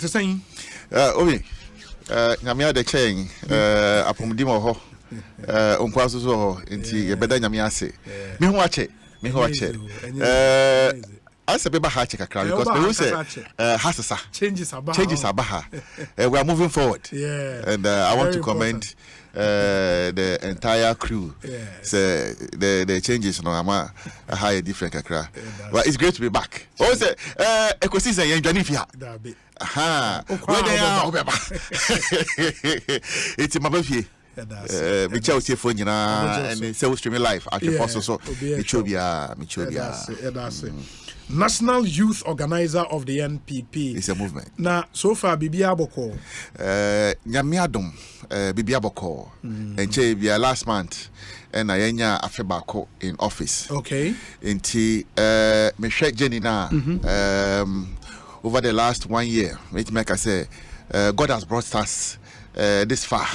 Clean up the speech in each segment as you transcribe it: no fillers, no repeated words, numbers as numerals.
It's saying, Obi, Namia de Chang, Apomdimo ho, Unkwaso ho, inti, Beda Namia say. Me watch it. I said, Beba Hatcheka, because we say, Hassasa changes Abaha. We are moving forward. Yeah. And I want to commend the entire crew. Yes. The changes, no, I'm a higher different kakra. But it's great to be back. Oh, say, ecosystem, and Janifia. Aha, where they are, it's my baby. We chose for you and so streaming live at the Fossil. So, Michobia. National Youth Organizer of the NPP. It's a movement. Now, so far, Bibi Aboko. Nyamiadum, Bibi Aboko. And Chabia last month, and Ayenya Afebako in office. Okay. Inti, Michelle Jenina, over the last 1 year, which make I say, God has brought us this far.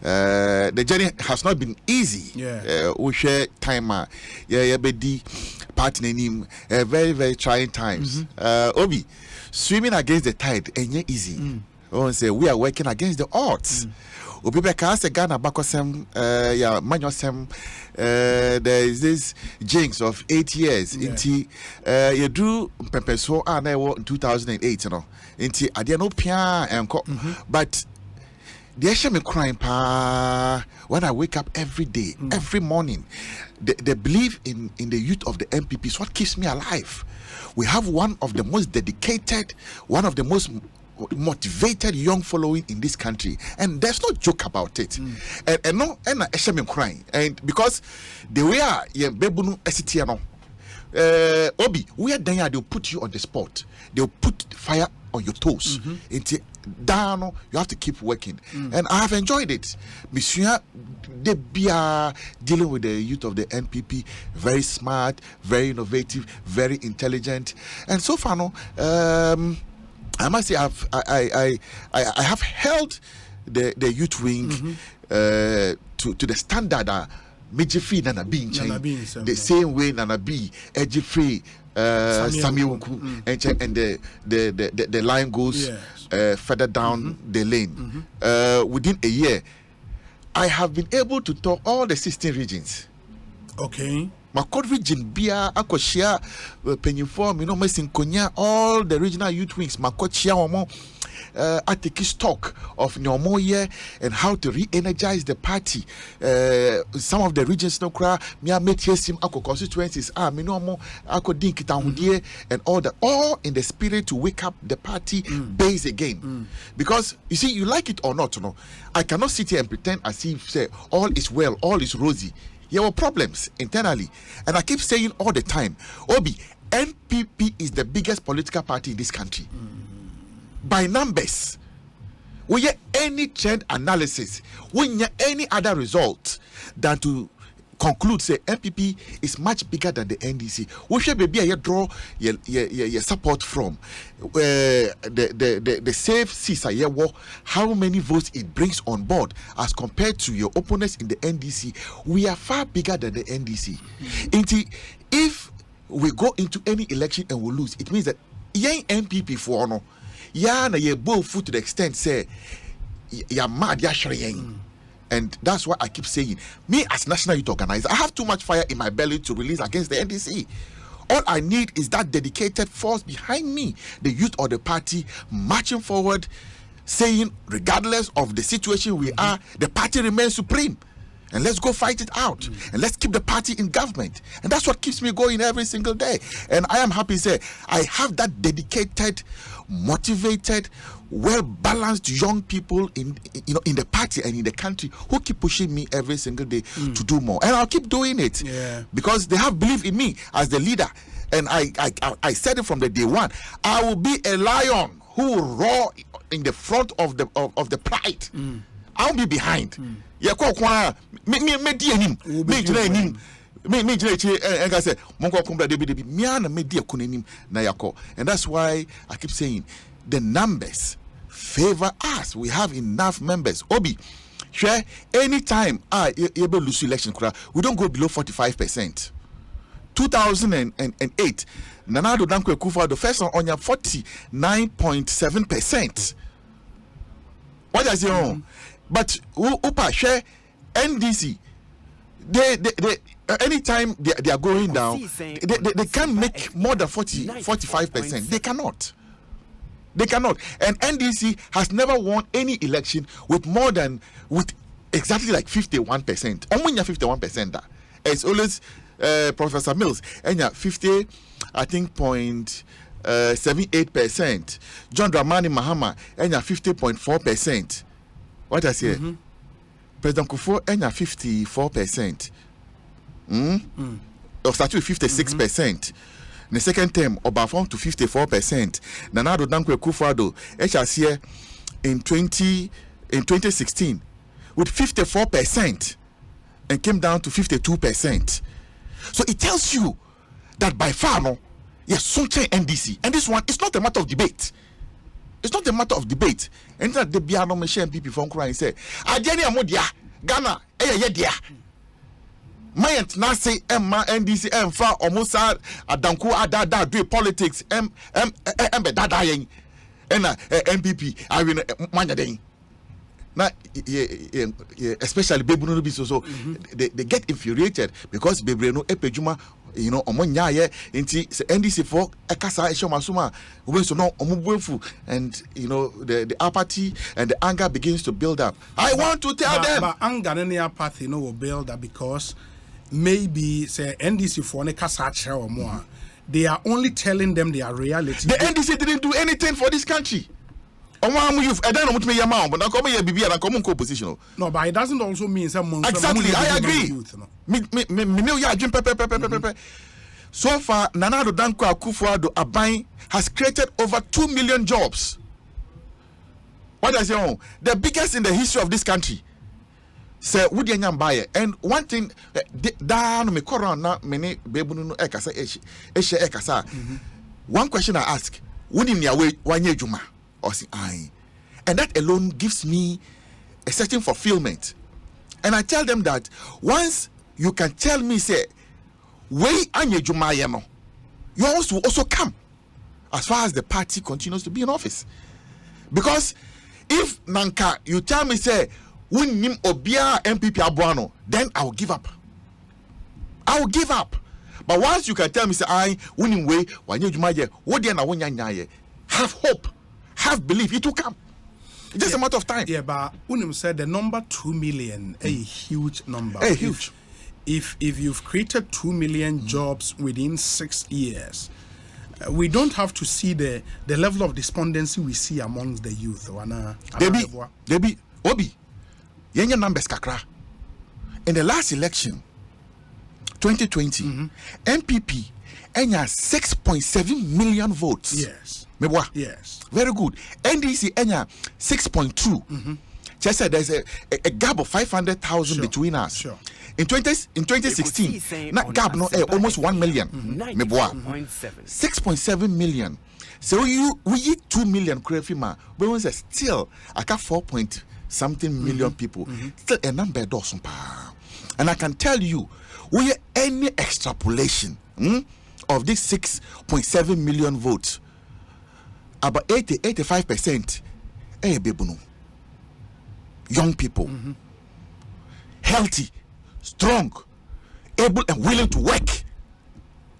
The journey has not been easy. We share time, bedi partner him very, very trying times. Obi, swimming against the tide ain't easy. Say we are working against the odds. Obi beka se Ghana bakosem manyosem there is this jinx of 8 years inti you do pepeso na in 2008 you know inti ade no pia enko but they actually me crying when I wake up every day, every morning. They believe in the youth of the MPP is what keeps me alive. We have one of the most dedicated, one of the most motivated young following in this country, and there's no joke about it. And I actually me crying, and because the way bebunu esitiano, Obi, we are there. They'll put you on the spot. They'll put fire on your toes. Down, you have to keep working, and I have enjoyed it. Monsieur, they be dealing with the youth of the NPP, very smart, very innovative, very intelligent, and so far, no, I must say, I have held the youth wing to the standard. Major free Nana being changed the same way Nana B, edgy free. Samuel and the line goes further down the lane. Within a year, I have been able to tour all the 16 regions. Okay. Makod region, Bia, Akoshia, Penuform, you know, Messin Konya, all the regional youth wings, Makochia, Omo. I take stock of normal year and how to re-energize the party. Some of the regions no cry, me I met him constituencies, me no more dinkita and all that, all in the spirit to wake up the party base again. Because you see, you like it or not, you know, I cannot sit here and pretend as if say all is well, all is rosy. There were problems internally, and I keep saying all the time, Obi, NPP is the biggest political party in this country. By numbers, we get any trend analysis, we get any other result than to conclude say MPP is much bigger than the NDC. We should be a draw your support from the safe CISA how many votes it brings on board as compared to your opponents in the NDC. We are far bigger than the NDC. If we go into any election and we lose, it means that young MPP for no. Ya na ye both foot to the extent say ya mad ya shreyen. And that's why I keep saying, me as national youth organizer, I have too much fire in my belly to release against the NDC. All I need is that dedicated force behind me, the youth of the party marching forward, saying regardless of the situation we are, the party remains supreme. And let's go fight it out. And let's keep the party in government. And that's what keeps me going every single day. And I am happy to say I have that dedicated, motivated, well-balanced young people in the party and in the country who keep pushing me every single day to do more. And I'll keep doing it because they have believed in me as the leader. And I said it from the day one. I will be a lion who will roar in the front of the pride. I'll be behind. Me and that's why I keep saying the numbers favor us. We have enough members. Obi, anytime able lose election, we don't go below 45%. 2008, Nana Addo Dankwa Akufo-Addo first on your 49.7%. What does he own? But Upa share NDC. They anytime they are going down, they can't make more than 45%. They cannot. And NDC has never won election with exactly like 51%. Only 51%. It's always Professor Mills and 50, I think 0.78%. John Dramani Mahama and 50.4%. What I say? President Kufuor and 54%. Or start with 56%. The second term, Obafon to 54%. Nana Addo Dankwa Akufo-Addo, HRC in 2016 with 54% and came down to 52%. So it tells you that by far, no, yes, something NDC. And this one, it's not a matter of debate. It's not a matter of debate. And that the Biano Michelle people from crying say, Ajani Amodia, Ghana, dia. Mayant Nasi Emma NDC Emfa almost Adanku Adada do politics Dada and MPP I mean Manya. Now, especially baby no be so they get infuriated because baby no epejuma omonya ye nti NDC for ekasa eshomasuma we so no omubuefu and the apathy and the anger begins to build up. I want to tell them but anger and apathy will build up because maybe say NDC for ne kasa or more they are only telling them their reality. The NDC didn't do anything for this country. No, but it doesn't also mean someone. Exactly, I agree. So far, Nana Addo Dankwa Akufo-Addo Aban has created over 2 million jobs. What does he own? The biggest in the history of this country. Say, would you buy? And one thing, one question I ask, wouldn't you wait 1 year Juma? And that alone gives me a certain fulfillment. And I tell them that once you can tell me, say, way anye jumayano, yours will also come as far as the party continues to be in office. Because if Nanka, you tell me, say, nim obia MPP abuano, then I will give up. But once you can tell me, say, I winning way, wanye jumaye, what then I won't have hope. Have belief, it will come. It's just a matter of time. Yeah, but Unim said the number 2 million, a huge number. Huge. If you've created 2 million jobs within 6 years, we don't have to see the level of despondency we see amongst the youth. Debi, Obi, yenye numbers kakra. In the last election, 2020, MPP enya 6.7 million votes. Yes. Yes. Very good. NDC enya 6.2. Just said there's a gap of 500,000 between us. Sure. In 2016, that gap almost 1 million. 6.7 million. So we eat 2 million krefima, but we still I got 4.something million people. Still a number doesn't. And I can tell you, we any extrapolation of this 6.7 million votes. About 85%, young people, healthy, strong, able and willing to work,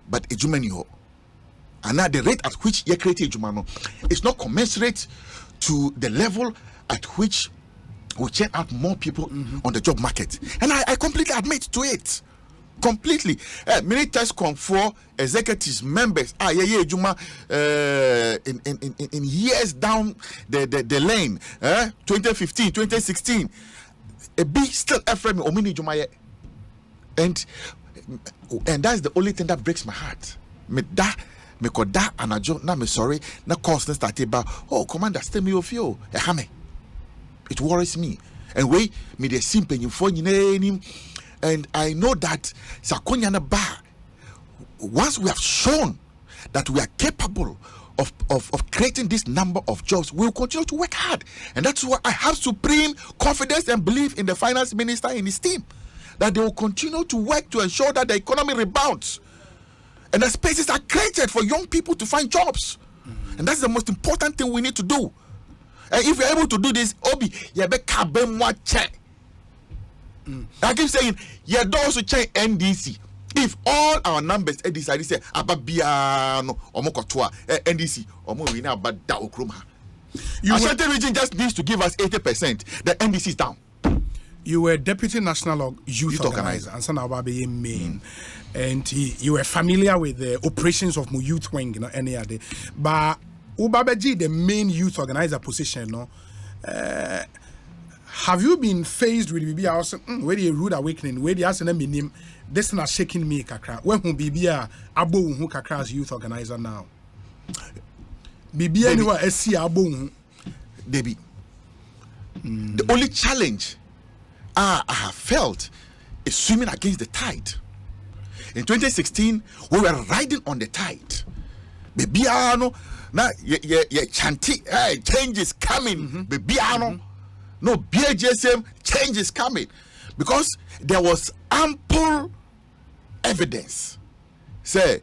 but ejumani and now the rate at which you create ejumano is not commensurate to the level at which we churn out more people on the job market, and I completely admit to it. Completely. Many test for executives, members, Juma in years down the lane, 2015, 2016, a big still FM Omini Juma, and that's the only thing that breaks my heart. Me koda anajo na me sorry na constant started ba commander stay me of you it worries me and we me the simple for you. And I know that Sakonyana Ba, once we have shown that we are capable of creating this number of jobs, we will continue to work hard. And that's why I have supreme confidence and belief in the finance minister and his team, that they will continue to work to ensure that the economy rebounds. And the spaces are created for young people to find jobs. And that's the most important thing we need to do. And if we're able to do this, Obi, you better check. I keep saying, you don't also check NDC. If all our numbers NDC say Ababiano or Mokotwa NDC or Mowina about Daokruma. Ashanti region just needs to give us 80%. The NDC is down. You were deputy national youth organizer and son of main. And you were familiar with the operations of my youth wing, you know, any other. But Ubabeji, the main youth organizer position, no. Have you been faced with BB House where the rude awakening, where the Arsenal name this not shaking me kakra? When who BB Abo who kakras youth organizer now? BB anywhere SC Abo Debbie. The only challenge I have felt is swimming against the tide. In 2016, we were riding on the tide. Baby, no, now chanty change is coming. Baby, no BJSM change is coming because there was ample evidence. Say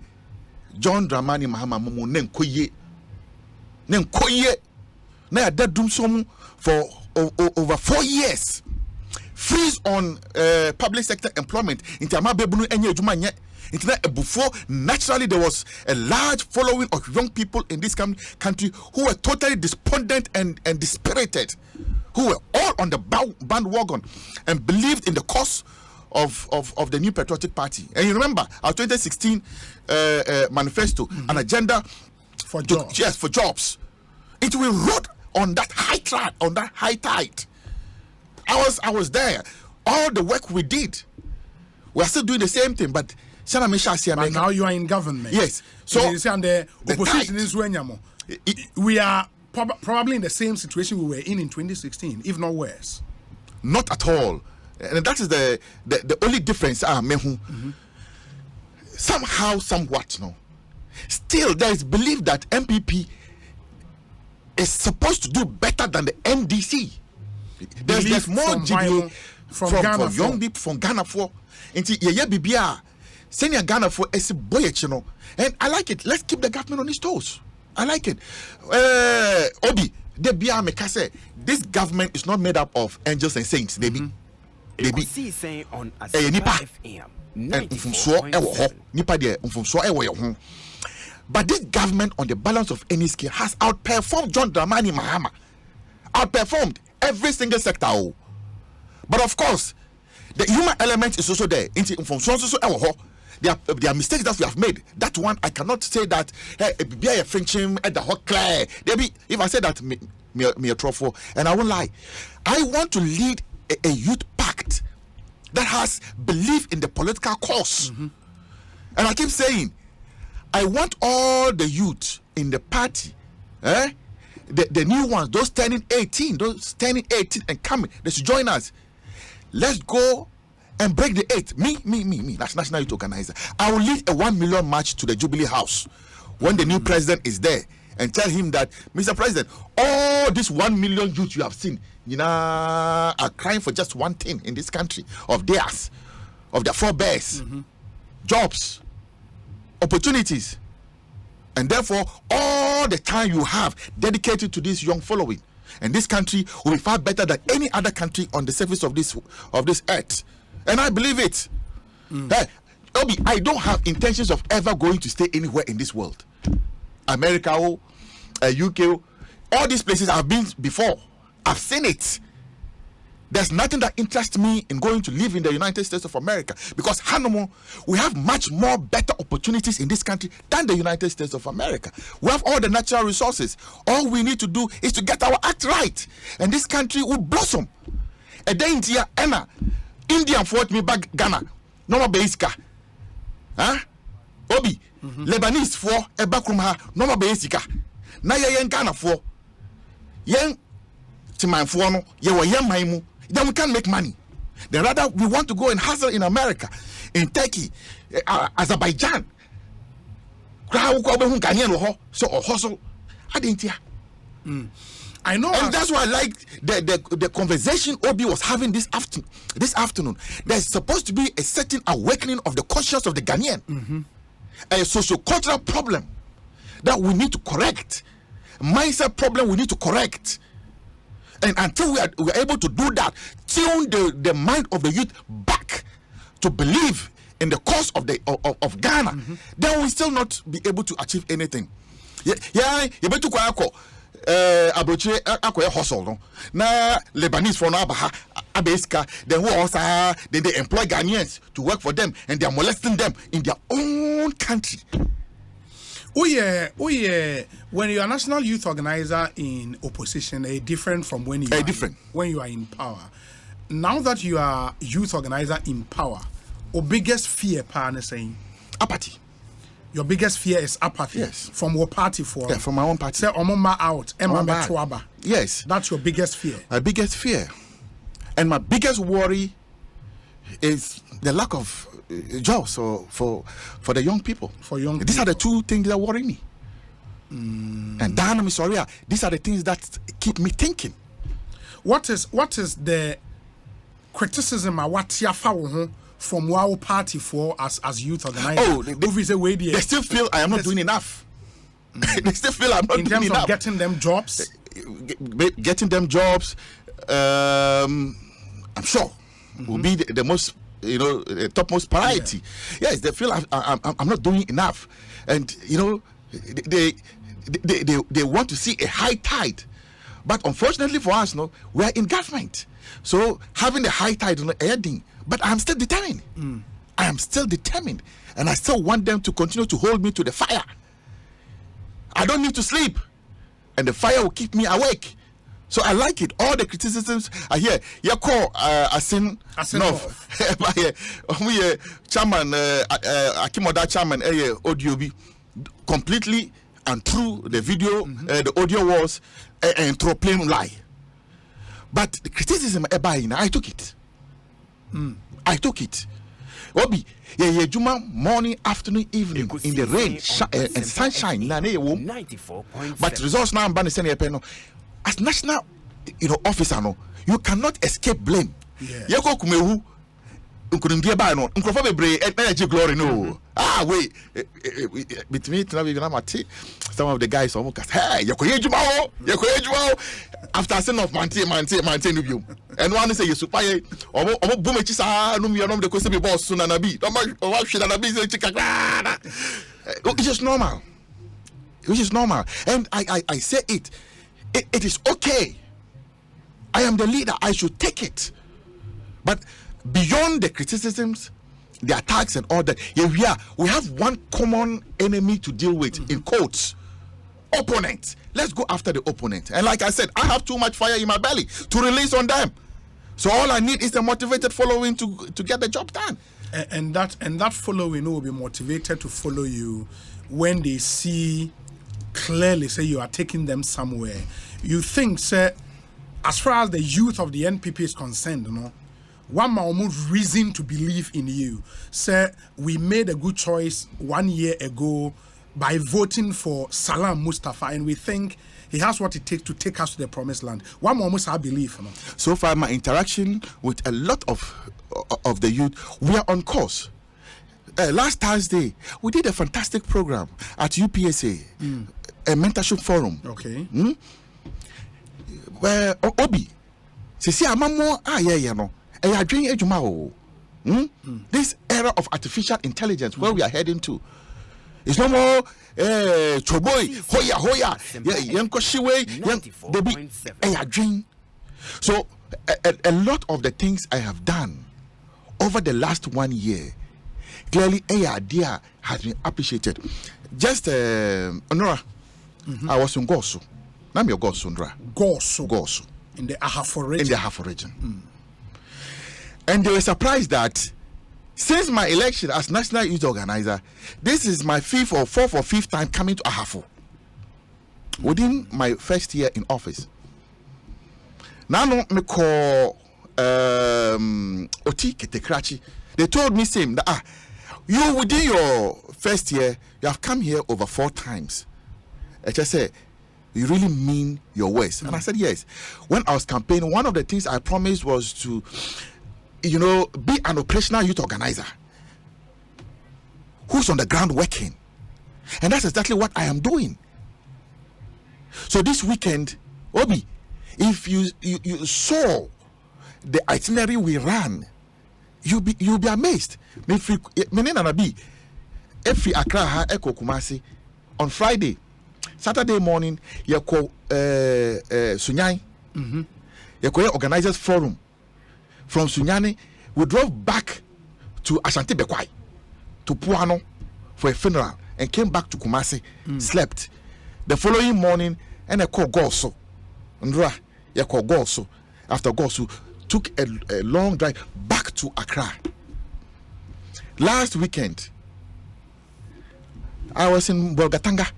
John Dramani Mahama Momo Nenkoye na that doom some for over 4 years. Freeze on public sector employment. Before, naturally, there was a large following of young people in this country who were totally despondent and dispirited, who were all on the bandwagon and believed in the cause of the New Patriotic Party. And you remember our 2016 manifesto, an agenda for jobs. Yes, for jobs. It will rode on that high tide. I was there. All the work we did, we are still doing the same thing, but now you are in government. Yes. So the opposition is we are probably in the same situation we were in 2016, if not worse. Not at all. And that is the only difference. Somehow, somewhat, no. Still, there is belief that MPP is supposed to do better than the NDC. There's more GDA from young people from Ghana for. Senior Ghana for a boy, and I like it. Let's keep the government on its toes. I like it. Obi, this government is not made up of angels and saints. They be on but this government, on the balance of any scale, has outperformed John Dramani Mahama. Outperformed every single sector. But of course, the human element is also there. There are mistakes that we have made. That one, I cannot say that be a friendship at the hot clear. If I say that, me a trophy, and I won't lie. I want to lead a youth pact that has belief in the political cause. And I keep saying, I want all the youth in the party, the new ones, those turning 18 and coming, they should join us. Let's go and break the 8. Me, that's National Youth Organizer. I will lead a 1 million march to the Jubilee House when the new president is there and tell him that, Mr. President, all these 1 million youth you have seen, are crying for just one thing in this country of theirs, of their forebears, jobs, opportunities, and therefore all the time you have dedicated to this young following. And this country will be far better than any other country on the surface of this earth. And I believe it. Hey, Obi, I don't have intentions of ever going to stay anywhere in this world. America, UK, all these places I've been before. I've seen it. There's nothing that interests me in going to live in the United States of America, because Hanomo, we have much more better opportunities in this country than the United States of America. We have all the natural resources. All we need to do is to get our act right, and this country will blossom. And then India, Indian fought me back Ghana, no more Beiska, Obi, Lebanese for a backroom, no more Beiska. Na yen Ghana for yen Timan for no, ye were yen maimu. Then we can't make money. Then rather we want to go and hustle in America, in Turkey, Azerbaijan. So hustle. I didn't hear. I know, and that's why I like the conversation Obi was having this afternoon. There's supposed to be a certain awakening of the conscience of the Ghanaian. a socio-cultural problem that we need to correct, mindset problem we need to correct. And until we are able to do that, tune the mind of the youth back to believe in the cause of Ghana, then we still not be able to achieve anything. Yeah, you better go abroche akoye hustle no. Na Lebanese from Abeska, then who also then they employ Ghanaians to work for them, and they are molesting them in their own country. Oh yeah. When you are a national youth organizer in opposition, different from when you when you are in power. Now that you are youth organizer in power, your biggest fear, partner, saying apathy. Your biggest fear is apathy. Yes. From what party for? Yeah, from my own party. Say Omoma out, Emma Tuaba. Yes. That's your biggest fear. My biggest fear, and my biggest worry is the lack of jobs for the young people. These are the two things that worry me. And Dana Misoria, these are the things that keep me thinking. What is the criticism of what you found from our party for as youth organizers? Oh, they still feel I am not doing enough. They still feel I'm not doing enough. In terms of getting them jobs? Getting them jobs, I'm sure, will be the most, the topmost priority. Yeah. Yes, they feel I'm not doing enough. And, they want to see a high tide. But unfortunately for us, we are in government. So having the high tide, ending. But I'm still determined. I am still determined. And I still want them to continue to hold me to the fire. I don't need to sleep. And the fire will keep me awake. So I like it. All the criticisms I hear. You call Asin North. Chairman, Akimoda Chairman, Odiobi, completely and true. The video, the audio was and throw plain lie. But the criticism, I took it. I took it. Obi, Juma morning, afternoon, evening, in the rain and sunshine. But results now, I'm saying, as national, officer, you cannot escape blame. Yeko kumehu, unkudungia ba no, unkrofa bebre, energy glory no. Wait, between some of the guys almost hey, Juma, after saying of maintain you. And one say you super or boom chisa no me no the question be boss soon and be. Don't should and be it's just normal. Which is normal. And I say it is okay. I am the leader. I should take it. But beyond the criticisms, the attacks and all that, we have one common enemy to deal with, in quotes. Opponent. Let's go after the opponent. And like I said, I have too much fire in my belly to release on them. So all I need is the motivated following to get the job done. And that following will be motivated to follow you when they see clearly, say you are taking them somewhere. You think, say, as far as the youth of the NPP is concerned, one almost reason to believe in you. Say, we made a good choice 1 year ago by voting for Salem Mustapha, and we think he has what it takes to take us to the promised land. One almost I believe. So far, my interaction with a lot of the youth, we are on course. Last Thursday, we did a fantastic program at UPSA, a mentorship forum. Okay. Where Obi, see, I'm more this era of artificial intelligence where we are heading to. It's no more choboy, hoya, dream. So a lot of the things I have done over the last 1 year, clearly a idea has been appreciated. Just Honora, I was in Gosu. Nam your Gosu, Honora. Gosu. In the Ahafo region. In the Ahafo region. And they were surprised that since my election as national youth organizer, this is my fourth or fifth time coming to Ahafo within my first year in office. Now me call Oti Ketekrachi. They told me same that you within your first year you have come here over 4 times. I just said, you really mean your words? And I said yes. When I was campaigning, one of the things I promised was to be an operational youth organizer who's on the ground working. And that's exactly what I am doing. So this weekend, Obi, if you saw the itinerary we ran, you'll be amazed. Every Accra ha eko Kumasi on Friday, Saturday morning, you call Sunyani. You call organizers forum. From Sunyani, we drove back to Ashanti Bekwai, to Puano for a funeral, and came back to Kumasi, slept. The following morning, and I called Goso. Ndra, you called Goso. After Goso, took a long drive back to Accra. Last weekend, I was in Bolgatanga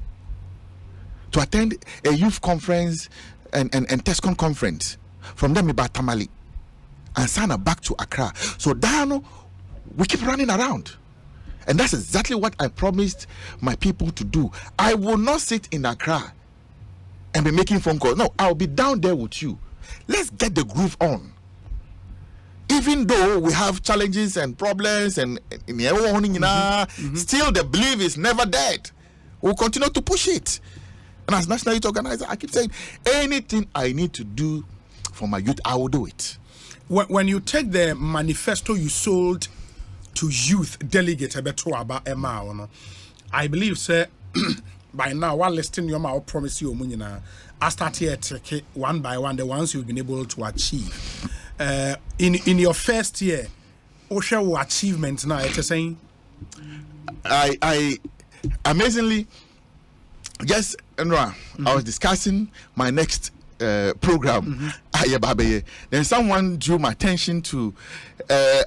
to attend a youth conference and TESCON conference. From them, about Tamale and Sana back to Accra. So, Dano, we keep running around. And that's exactly what I promised my people to do. I will not sit in Accra and be making phone calls. No, I'll be down there with you. Let's get the groove on. Even though we have challenges and problems and still the belief is never dead. We'll continue to push it. And as National Youth Organizer, I keep saying, anything I need to do for my youth, I will do it. When you take the manifesto you sold to youth delegate about Emma, I believe, sir, by now, while listening, you might promise you, I start here to one by one the ones you've been able to achieve. In your first year, what your achievements now? It's saying, I amazingly, yes, Enra, I was discussing my next program. Then someone drew my attention to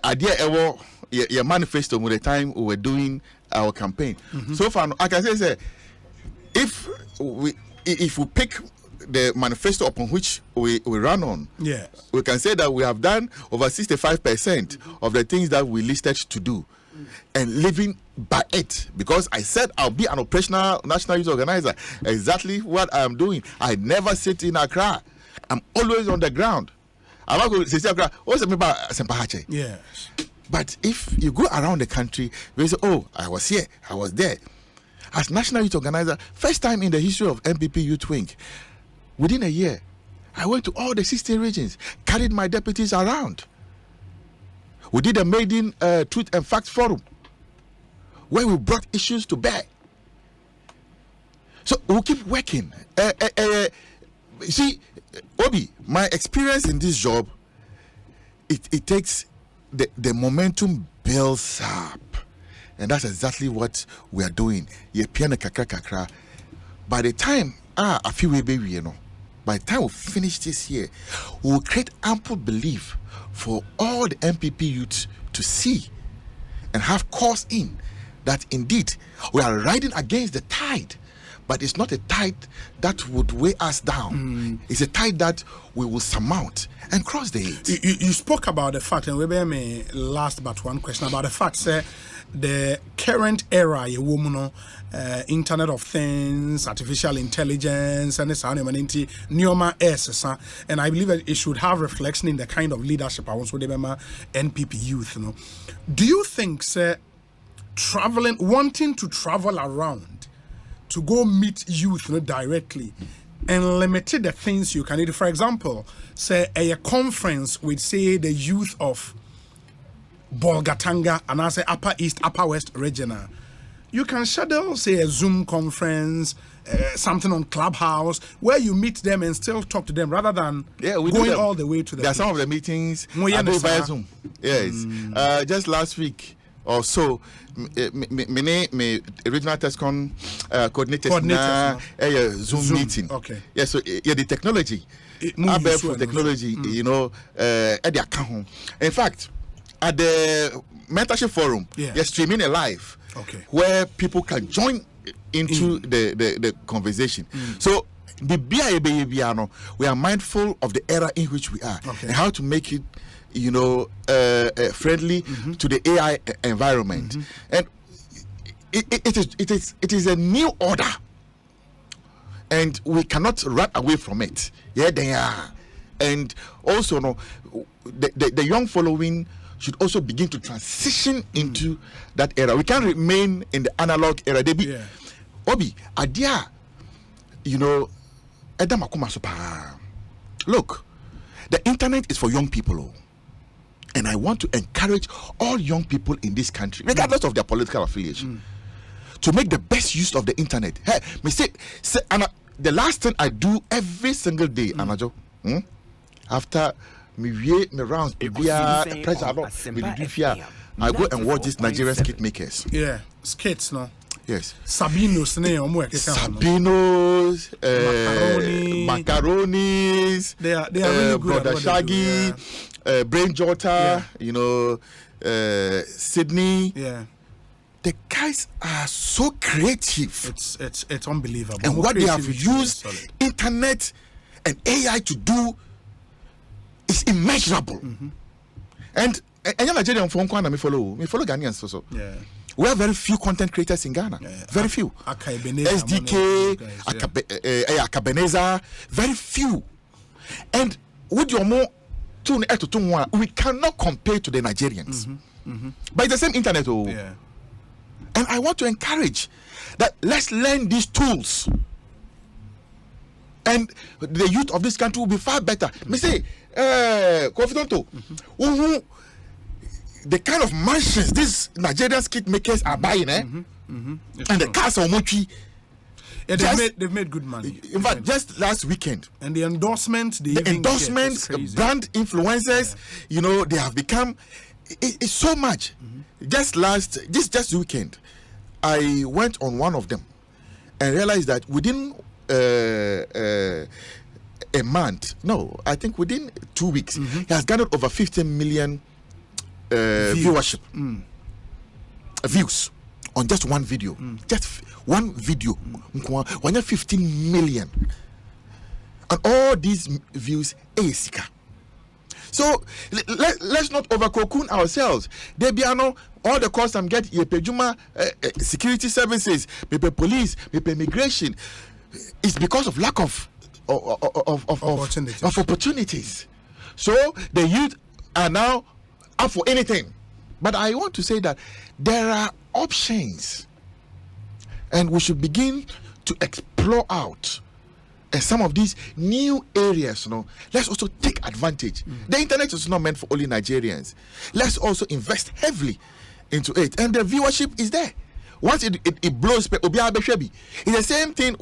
idea your manifesto with the time we were doing our campaign. So far, I can say, if we pick the manifesto upon which we run on, yes, we can say that we have done over 65% of the things that we listed to do, and living by it. Because I said I'll be an operational national youth organizer. Exactly what I am doing. I never sit in Accra. I'm always on the ground. I'm not going to say Accra. What's it about Sempahache? Yes. But if you go around the country, you say, "Oh, I was here, I was there." As national youth organizer, first time in the history of MPP Youth Wing, within a year, I went to all the 16 regions, carried my deputies around. We did a maiden Truth and Facts Forum, where we brought issues to bear. So we'll keep working. See, Obi, my experience in this job, it takes the momentum builds up. And that's exactly what we are doing. By the time, I feel baby, by the time we finish this year, we will create ample belief for all the MPP youths to see and have cause in that indeed we are riding against the tide, but it's not a tide that would weigh us down. It's a tide that we will surmount and cross the edge. You spoke about the fact, and we may last but one question about the fact, sir, the current era, you woman, Internet of Things, artificial intelligence, and the Neoma S, and I believe that it should have reflection in the kind of leadership I want to NPP youth. Do you think, sir, wanting to travel around to go meet youth directly and limited the things you can do? For example, say a conference with, say, the youth of Bolgatanga and I say Upper East, Upper West regional. You can schedule, say, a Zoom conference, something on Clubhouse, where you meet them and still talk to them rather than going all the way to the. There are some of the meetings via Zoom. Yes. Just last week or so, me regional TESCON coordinators a Zoom meeting. Okay. Yeah. So the technology, for technology, at the account. In fact, at the mentorship forum, you're streaming a live, where people can join into the conversation. So we are mindful of the era in which we are and how to make it, friendly to the AI environment. And it is a new order, and we cannot run away from it. Yeah, they are. And also, the young following should also begin to transition into that era. We can't remain in the analog era. They be Obi Adia, you know, Edamakuma Supa. Look, the internet is for young people, and I want to encourage all young people in this country, regardless of their political affiliation, to make the best use of the internet. Hey, me say the last thing I do every single day, Anajo, after me rounds, I go and watch these Nigerian skit makers. Yeah, skits, no. Yes. Sabinos, macaronis. They are really good. Brother Shaggy, Brain Jota, you know, Sydney. Yeah. The guys are so creative. It's unbelievable. And what they have used internet and AI to do is immeasurable. And Nigerian phone call me follow Ghanaians so. Yeah. We have very few content creators in Ghana. Very few. SDK, Akabeneza, very few. And with your more we cannot compare to the Nigerians. But it's the same internet. And I want to encourage that let's learn these tools. And the youth of this country will be far better. Me say, Kofitonto, the kind of mansions these Nigerian skit makers are buying, and the cars are much. They've made good money. In fact, just last weekend, and the endorsements, brand influencers, you know, they have become. It's so much. Just weekend, I went on one of them and realized that within a month, no, I think within 2 weeks, he has gathered over 15 million viewership, views on just one video. Just one video, 15 million, and all these views, Sika. So let's not over cocoon ourselves. There be all the costs I'm getting. Security services, maybe police, maybe immigration. It's because of lack of opportunities. So the youth are now up for anything. But I want to say that there are options, and we should begin to explore out some of these new areas. You know, let's also take advantage. The internet is not meant for only Nigerians. Let's also invest heavily into it, and the viewership is there. Once it blows, it's the same thing.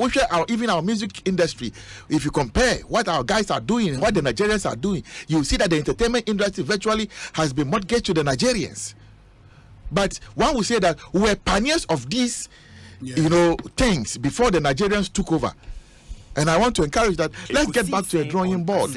Even our music industry, if you compare what our guys are doing, what the Nigerians are doing, you see that the entertainment industry virtually has been mortgaged to the Nigerians. But one will say that we were pioneers of these, you know, things before the Nigerians took over. And I want to encourage that let's get back to a drawing board.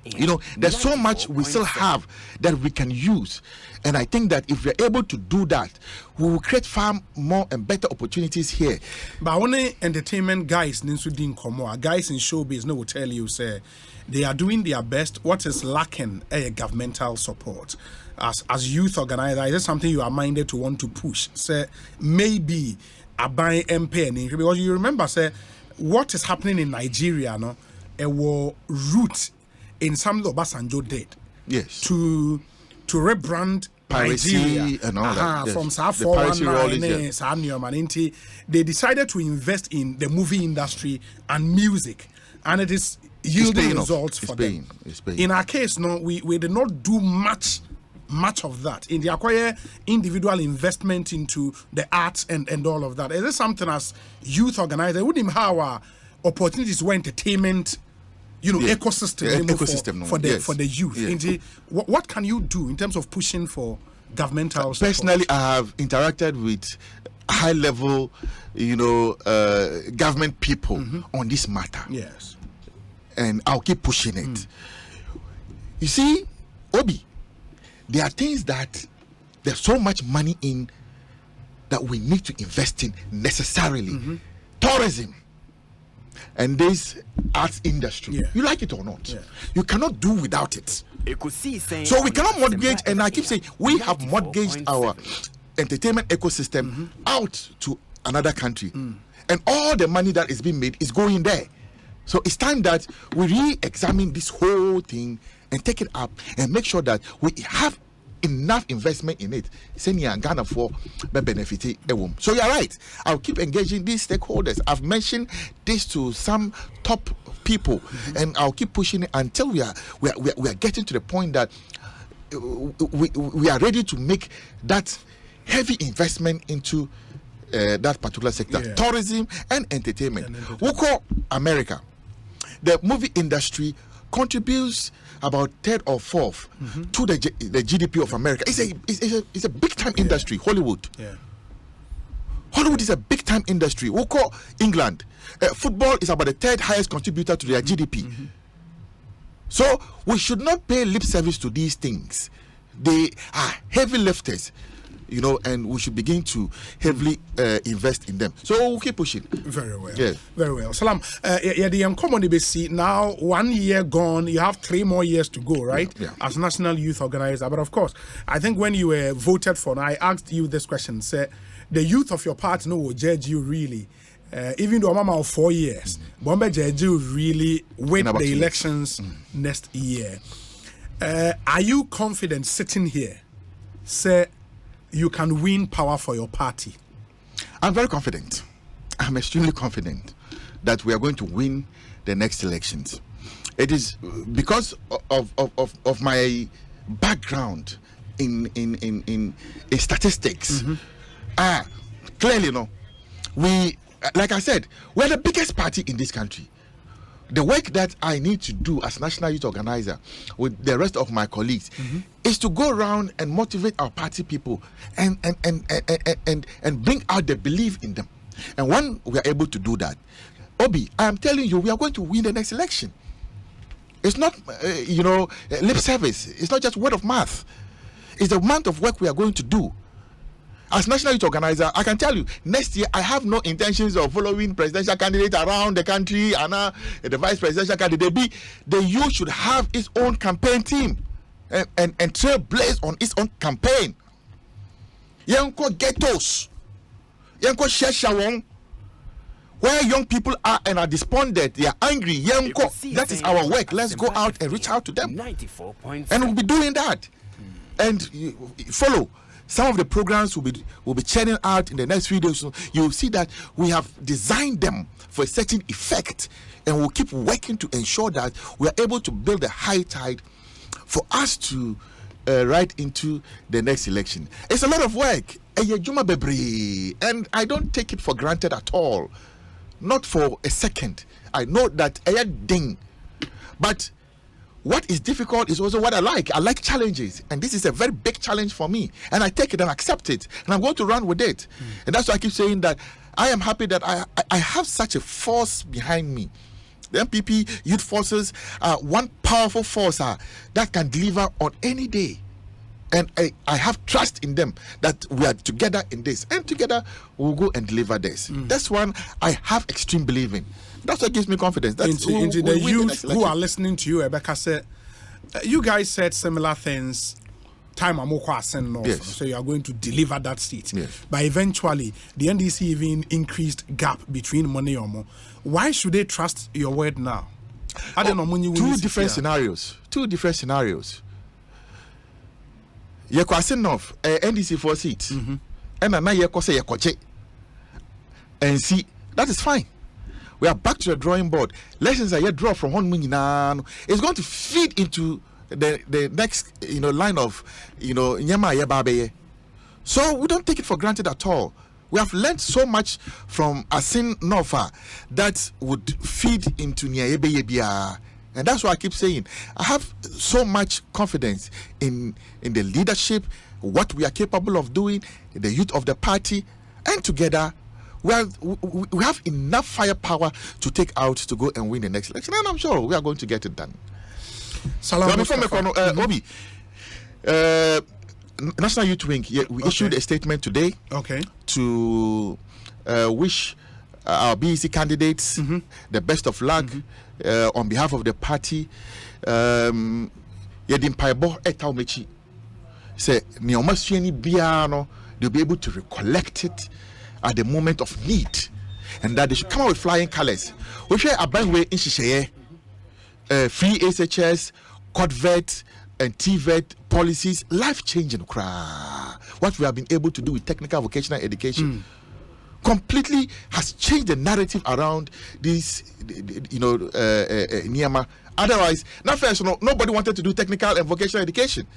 You know, there's so much we still have that we can use. And I think that if we're able to do that, we will create far more and better opportunities here. But only entertainment guys, guys in showbiz, will tell you, say, they are doing their best. What is lacking governmental support. As youth organizer, is this something you are minded to want to push? Say, maybe a buy MP, because you remember, say, what is happening in Nigeria, no, it will root in something Obasanjo did. Yes. To rebrand Nigeria and all that. From South 419, they decided to invest in the movie industry and music, and it is yielding results for them. In our case, no, we did not do much of that in the acquire individual investment into the arts and all of that. Is this something as youth organizer wouldn't have our opportunities for entertainment, you know, ecosystem for the youth? Yeah. What can you do in terms of pushing for governmental support? Personally, I have interacted with high level, you know, government people on this matter. Yes, and I'll keep pushing it. You see, Obi, there are things that there's so much money in that we need to invest in necessarily. Tourism and this arts industry, you like it or not, you cannot do without it. So we cannot mortgage, and I keep saying we have mortgaged our entertainment ecosystem out to another country, and all the money that is being made is going there. So it's time that we re-examine this whole thing and take it up and make sure that we have enough investment in it. Senior Ghana for benefit. So you're right. I'll keep engaging these stakeholders. I've mentioned this to some top people, and I'll keep pushing it until we are getting to the point that we are ready to make that heavy investment into that particular sector, tourism and entertainment. We call America. The movie industry contributes about third or fourth to the GDP of America. It's a big time industry. Hollywood. Hollywood is a big time industry. We call England. Football is about the third highest contributor to their GDP. So we should not pay lip service to these things. They are heavy lifters, and we should begin to heavily invest in them. So we'll keep pushing. Very well. Yeah. Very well. Salam, the uncommon BC now 1 year gone, you have 3 more years to go, right? Yeah. As National Youth Organizer. But of course, I think when you were voted for, I asked you this question, say, the youth of your party will judge you really. Even though I'm of 4 years, Bomba judge you really with the elections next year. Are you confident sitting here, say, you can win power for your party? I'm very confident. I'm extremely confident that we are going to win the next elections. It is because of my background in statistics. Clearly, we, like I said, we're the biggest party in this country. The work that I need to do as National Youth Organizer with the rest of my colleagues is to go around and motivate our party people and bring out the belief in them. And when we are able to do that, Obi, I am telling you, we are going to win the next election. It's not, lip service. It's not just word of mouth. It's the amount of work we are going to do. As National Youth Organizer, I can tell you, next year I have no intentions of following presidential candidates around the country and the vice presidential candidate. The youth should have its own campaign team and trailblaze on its own campaign. Yanko ghettos, Yanko sheshawon, where young people are and are despondent, they are angry. Yanko, that is our work. Let's go out and reach out to them. 94.7. And we'll be doing that. And follow. Some of the programs will be churning out in the next few days. So you'll see that we have designed them for a certain effect, and we'll keep working to ensure that we are able to build a high tide for us to ride into the next election. It's a lot of work, and I don't take it for granted at all. Not for a second. I know that ding, but what is difficult is also what I like. I like challenges, and this is a very big challenge for me, and I take it and accept it, and I'm going to run with it. And that's why I keep saying that I am happy that I have such a force behind me. The MPP youth forces are one powerful force that can deliver on any day, and I have trust in them that we are together in this, and together we'll go and deliver this. That's one I have extreme belief in. That's what gives me confidence. That's into the youth who are listening to you, Rebecca said, you guys said similar things. Time Amokwa sent north, yes. So you are going to deliver that seat. Yes. But eventually, the NDC even increased gap between money or more. Why should they trust your word now? I don't know. Two different scenarios. You can north NDC 4 seats, and now you can say and see that is fine. We are back to the drawing board. Lessons are yet draw from one minute. It's going to feed into the next line of nyama. So we don't take it for granted at all. We have learned so much from Asin Nofa that would feed into Nyayebeyebia. And that's why I keep saying I have so much confidence in the leadership, what we are capable of doing, the youth of the party, and together we have enough firepower to take out to go and win the next election, and I'm sure we are going to get it done. Salem Mustapha. Obi, National Youth Wing, we issued a statement today to wish our BEC candidates the best of luck on behalf of the party. Yedim Paibo Etaumechi say Neomasuani Biano, they'll be able to recollect it at the moment of need, and that they should come out with flying colors. We share a bank way in Shisheye, free SHS, Codvet, and TVET policies, life-changing. What we have been able to do with technical vocational education completely has changed the narrative around this, Niyama. Otherwise, now first, nobody wanted to do technical and vocational education.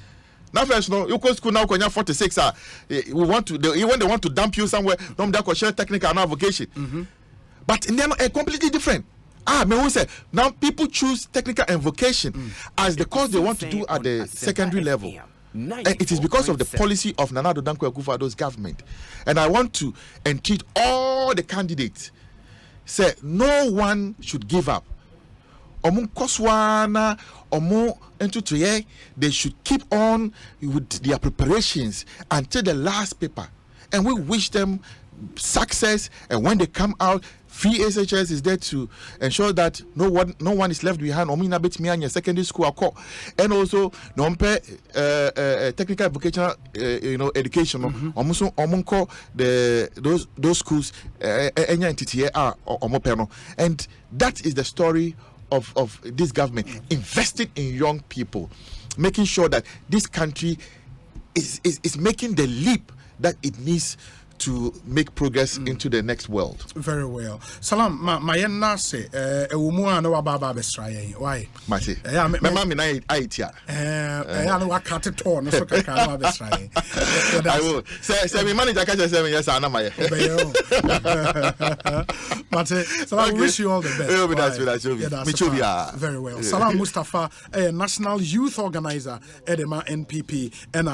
Now first, you go to school now, 46. We want to, when they want to dump you somewhere, don't share technical and vocation. But in them, completely different. Now people choose technical and vocation as the course they want to do at the secondary level. And it is because of the policy of Nana Addo Dankwa Akufo-Addo's government. And I want to entreat all the candidates, say no one should give up. They should keep on with their preparations until the last paper. And we wish them success, and when they come out, free SHS is there to ensure that no one is left behind. Secondary school, and also technical vocational education. Those schools and that is the story of this government investing in young people, making sure that this country is making the leap that it needs to make progress into the next world. Very well. Salam, my nase, a woman no baba besray. Why? Masi. My mom and I aitia. I know what cut it on, so can besray. I will. Say, my manager catch 7 years, Anna Maya. But Salam, wish you all the best. Very well. Salem Mustapha, a national youth organizer, Edema NPP, and